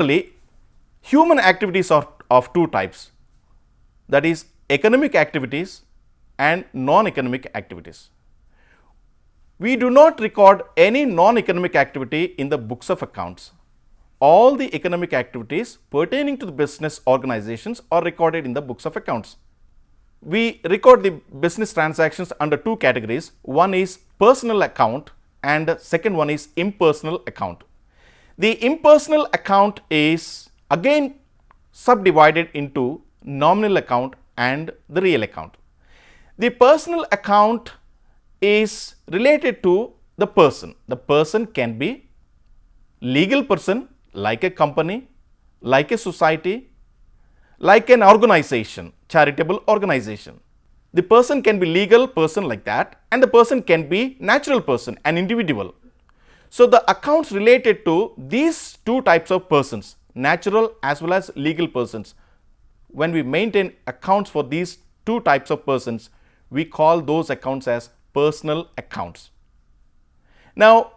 Actually, human activities are of two types, that is economic activities and non-economic activities. We do not record any non-economic activity in the books of accounts. All the economic activities pertaining to the business organizations are recorded in the books of accounts. We record the business transactions under two categories. One is personal account and the second one is impersonal account. The impersonal account is again subdivided into nominal account and the real account. The personal account is related to the person. The person can be legal person like a company, like a society, like an organization, charitable organization. The person can be legal person like that, and the person can be natural person, an individual. So the accounts related to these two types of persons, natural as well as legal persons, when we maintain accounts for these two types of persons, we call those accounts as personal accounts. Now,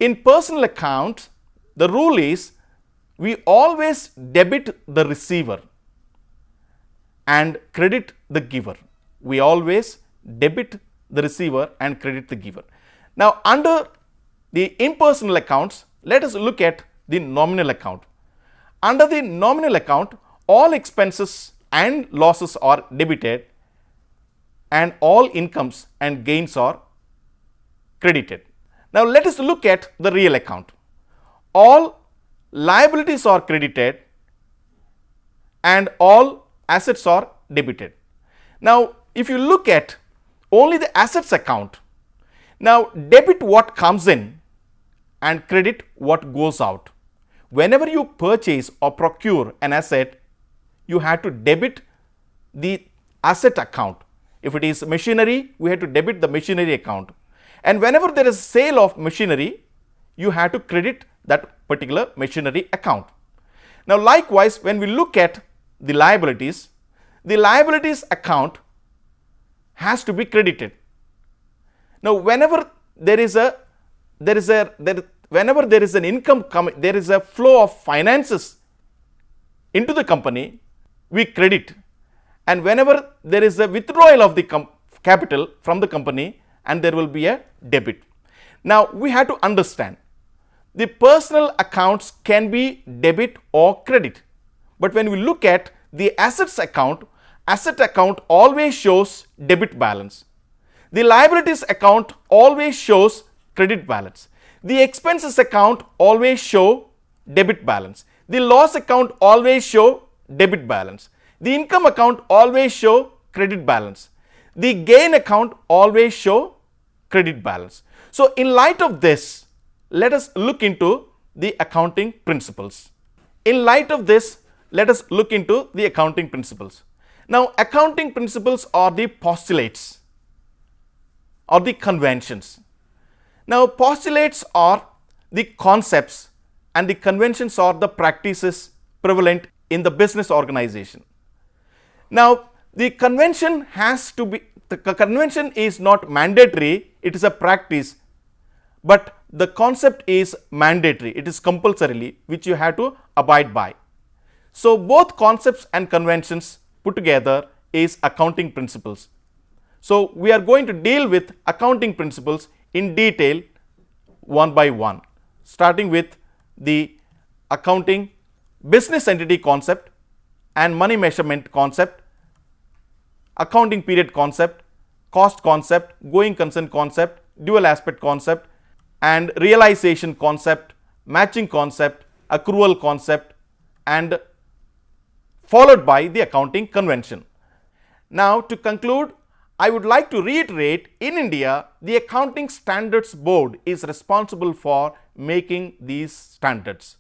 in personal accounts, the rule is we always debit the receiver and credit the giver. We always debit the receiver and credit the giver. Now, under the impersonal accounts, let us look at the nominal account. Under the nominal account, all expenses and losses are debited and all incomes and gains are credited. Now, let us look at the real account. All liabilities are credited and all assets are debited. Now, if you look at only the assets account, now debit what comes in and credit what goes out. Whenever you purchase or procure an asset, you have to debit the asset account. If it is machinery, we have to debit the machinery account. And whenever there is sale of machinery, you have to credit that particular machinery account. Now, likewise, when we look at the liabilities account has to be credited. Now, whenever there is an income coming, there is a flow of finances into the company, we credit. And whenever there is a withdrawal of the capital from the company, and there will be a debit. Now, we have to understand the personal accounts can be debit or credit. But when we look at the assets account, asset account always shows debit balance. The liabilities account always shows credit balance. The expenses account always show debit balance. The loss account always show debit balance. The income account always show credit balance. The gain account always show credit balance. So, in light of this, let us look into the accounting principles. In light of this, let us look into the accounting principles. Now, accounting principles are the postulates or the conventions. Now, postulates are the concepts and the conventions are the practices prevalent in the business organization. Now, the convention is not mandatory, it is a practice, but the concept is mandatory, it is compulsorily which you have to abide by. So, both concepts and conventions put together is accounting principles. So, we are going to deal with accounting principles in detail one by one, starting with the accounting business entity concept and money measurement concept, accounting period concept, cost concept, going concern concept, dual aspect concept and realization concept, matching concept, accrual concept and followed by the accounting convention. Now, to conclude, I would like to reiterate, in India, the Accounting Standards Board is responsible for making these standards.